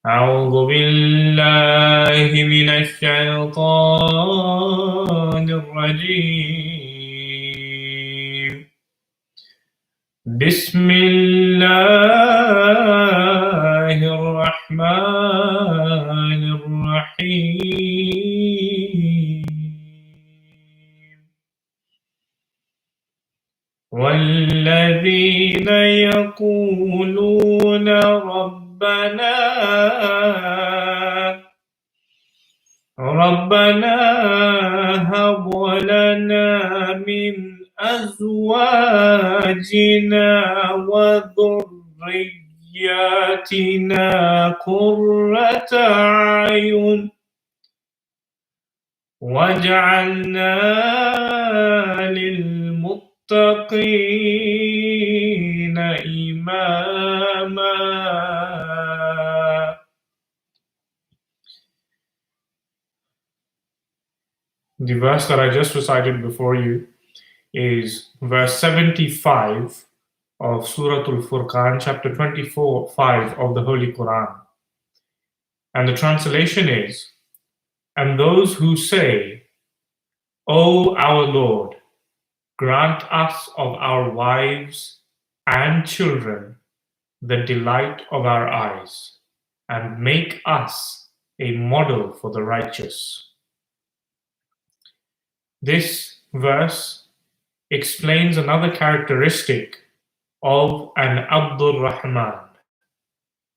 أعوذ بالله من الشيطان الرجيم بسم الله الرحمن الرحيم والذين يقولون ربنا هب لنا من أزواجنا وذرياتنا قرة أعين واجعلنا للمتقين إماما. The verse that I just recited before you is verse 75 of Surah Al-Furqan, chapter 24:5 of the Holy Quran. And the translation is, "And those who say, O our Lord, grant us of our wives and children the delight of our eyes, and make us a model for the righteous." This verse explains another characteristic of an Abdur Rahman,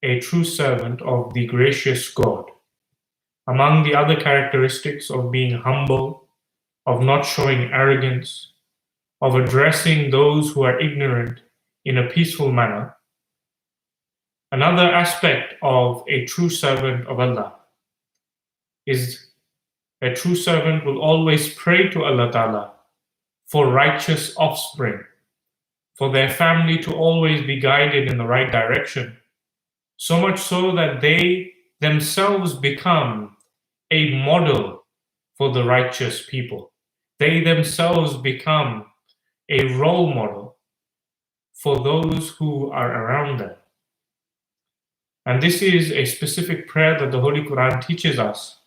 a true servant of the gracious God. Among the other characteristics of being humble, of not showing arrogance, of addressing those who are ignorant in a peaceful manner, another aspect of a true servant of Allah is a true servant will always pray to Allah Ta'ala for righteous offspring, for their family to always be guided in the right direction, so much so that they themselves become a model for the righteous people. They themselves become a role model for those who are around them. And this is a specific prayer that the Holy Quran teaches us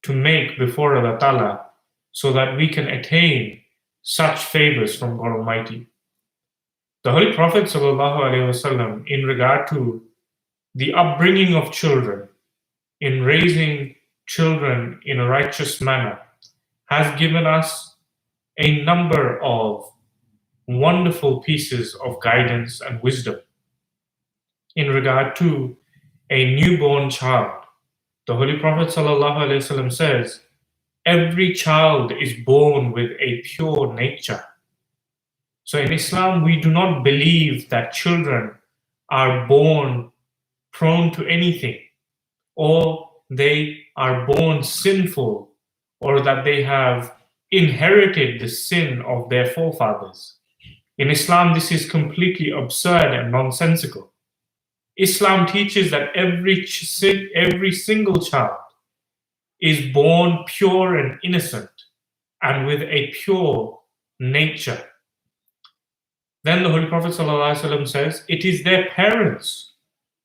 to make before Allah Ta'ala so that we can attain such favors from God Almighty. The Holy Prophet ﷺ, in regard to the upbringing of children, in raising children in a righteous manner, has given us a number of wonderful pieces of guidance and wisdom. In regard to a newborn child, the Holy Prophet ﷺ says, every child is born with a pure nature. So in Islam, we do not believe that children are born prone to anything, or they are born sinful, or that they have inherited the sin of their forefathers. In Islam, this is completely absurd and nonsensical. Islam teaches that every single child is born pure and innocent and with a pure nature. Then the Holy Prophet ﷺ says, it is their parents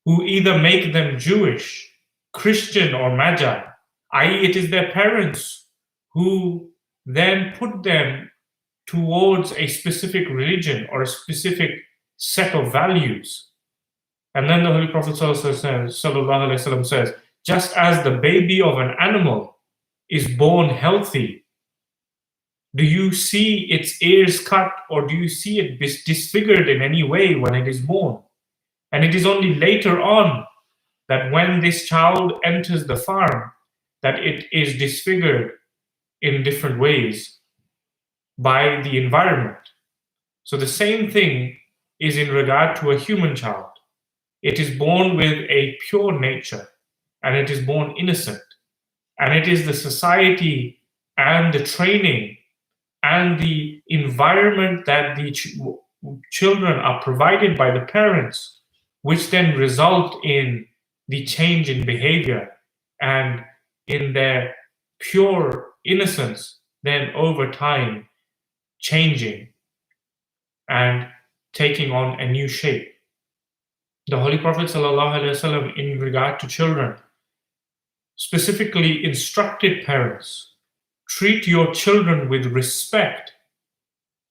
who either make them Jewish, Christian, or Magi, i.e., it is their parents who then put them towards a specific religion or a specific set of values. And then the Holy Prophet ﷺ says, just as the baby of an animal is born healthy, do you see its ears cut or do you see it disfigured in any way when it is born? And it is only later on that when this child enters the farm that it is disfigured in different ways by the environment. So the same thing is in regard to a human child. It is born with a pure nature and it is born innocent. And it is the society and the training and the environment that the children are provided by the parents, which then result in the change in behavior and in their pure innocence, then over time changing and taking on a new shape. The Holy Prophet ﷺ, in regard to children, specifically instructed parents, treat your children with respect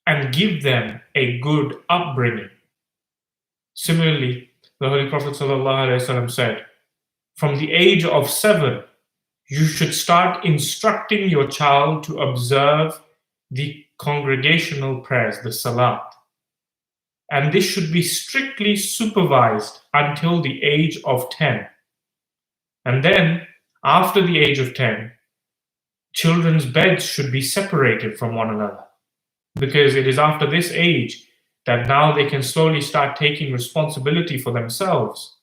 and give them a good upbringing. Similarly, the Holy Prophet ﷺ said, from the age of 7, you should start instructing your child to observe the congregational prayers, the salat. And this should be strictly supervised until the age of 10. And then, after the age of 10, children's beds should be separated from one another. Because it is after this age that now they can slowly start taking responsibility for themselves.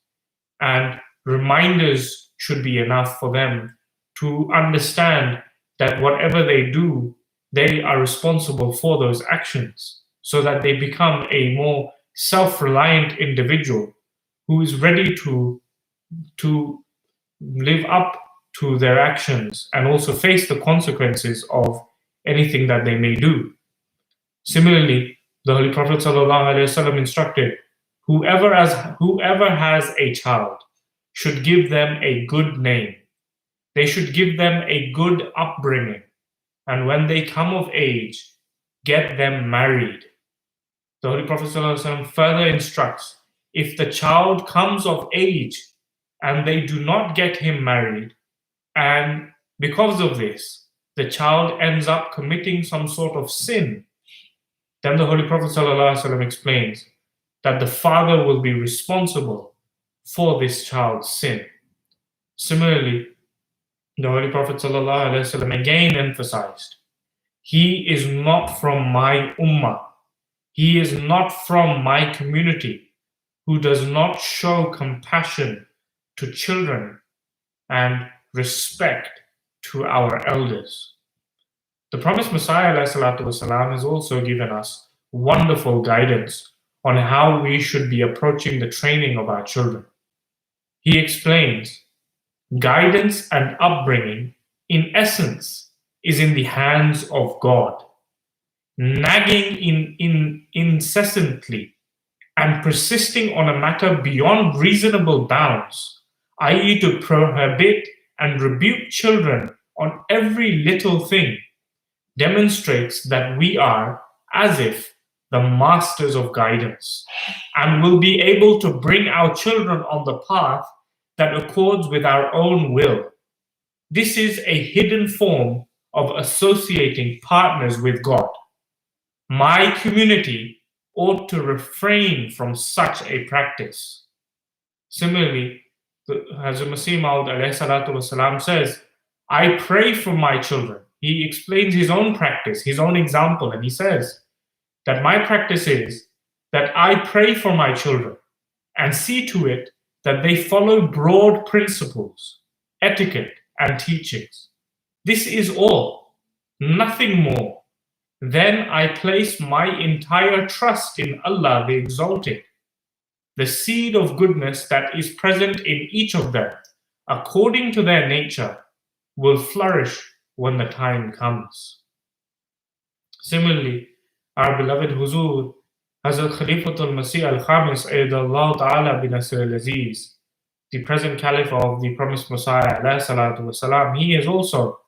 And reminders should be enough for them to understand that whatever they do, they are responsible for those actions, so that they become a more self-reliant individual who is ready to live up to their actions and also face the consequences of anything that they may do. Similarly, the Holy Prophet ﷺ instructed, whoever has a child should give them a good name. They should give them a good upbringing. And when they come of age, get them married. The Holy Prophet ﷺ further instructs, if the child comes of age and they do not get him married, and because of this, the child ends up committing some sort of sin, then the Holy Prophet ﷺ explains that the father will be responsible for this child's sin. Similarly, the Holy Prophet ﷺ again emphasized, he is not from my ummah, he is not from my community, who does not show compassion to children and respect to our elders. The promised Messiah ﷺ has also given us wonderful guidance on how we should be approaching the training of our children. He explains, guidance and upbringing, in essence, is in the hands of God. Nagging incessantly and persisting on a matter beyond reasonable bounds, i.e., to prohibit and rebuke children on every little thing, demonstrates that we are, as if, the masters of guidance, and will be able to bring our children on the path that accords with our own will. This is a hidden form of associating partners with God. My community ought to refrain from such a practice. Similarly, Hazrat Masih Maud says, I pray for my children. He explains his own practice, his own example, and he says that my practice is that I pray for my children and see to it that they follow broad principles, etiquette, and teachings. This is all, nothing more. Then I place my entire trust in Allah the Exalted. The seed of goodness that is present in each of them, according to their nature, will flourish when the time comes. Similarly, our beloved Huzur, Hazrat Khalifatul Masih al-Khamis Ayyadallahu Ta'ala bin Nasir al-Aziz, the present Caliph of the promised Messiah, والسلام, he has also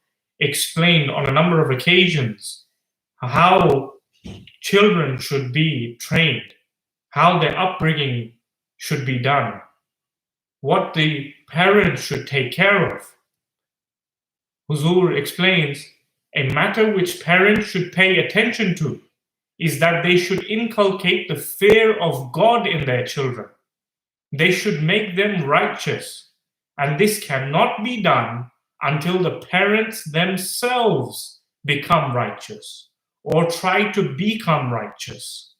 explained on a number of occasions how children should be trained, how their upbringing should be done, what the parents should take care of. Huzur explains, a matter which parents should pay attention to is that they should inculcate the fear of God in their children. They should make them righteous, and this cannot be done until the parents themselves become righteous or try to become righteous.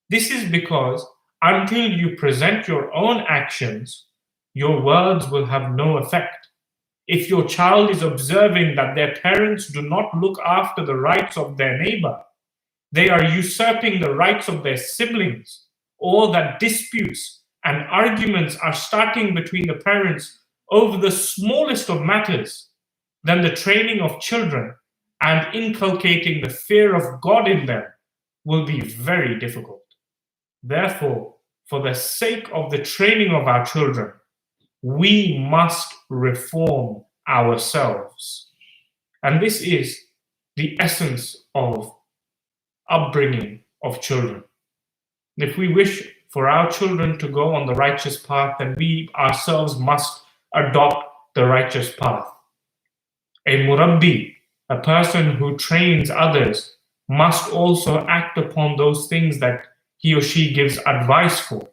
This is because until you present your own actions, your words will have no effect. If your child is observing that their parents do not look after the rights of their neighbor, they are usurping the rights of their siblings, or that disputes and arguments are starting between the parents over the smallest of matters, then the training of children and inculcating the fear of God in them will be very difficult. Therefore, for the sake of the training of our children, we must reform ourselves. And this is the essence of upbringing of children. If we wish for our children to go on the righteous path, then we ourselves must adopt the righteous path. A murabbi, a person who trains others, must also act upon those things that he or she gives advice for.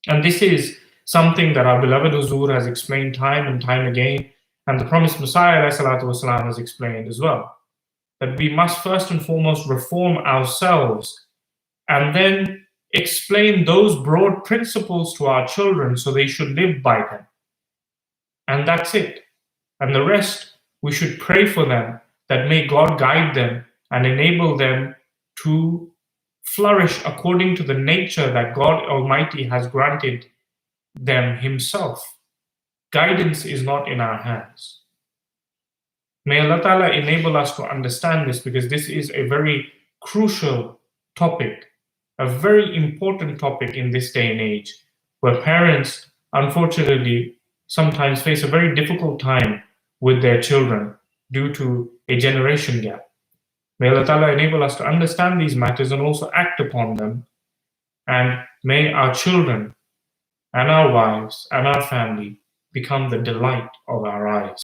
And this is something that our beloved Huzur has explained time and time again, and the promised Messiah ﷺ has explained as well, that we must first and foremost reform ourselves and then explain those broad principles to our children so they should live by them. And that's it. And the rest, we should pray for them that may God guide them and enable them to flourish according to the nature that God Almighty has granted them Himself. Guidance is not in our hands. May Allah Ta'ala enable us to understand this, because this is a very crucial topic, a very important topic in this day and age, where parents, unfortunately, sometimes face a very difficult time with their children due to a generation gap. May Allah Ta'ala enable us to understand these matters and also act upon them. And may our children and our wives and our family become the delight of our eyes.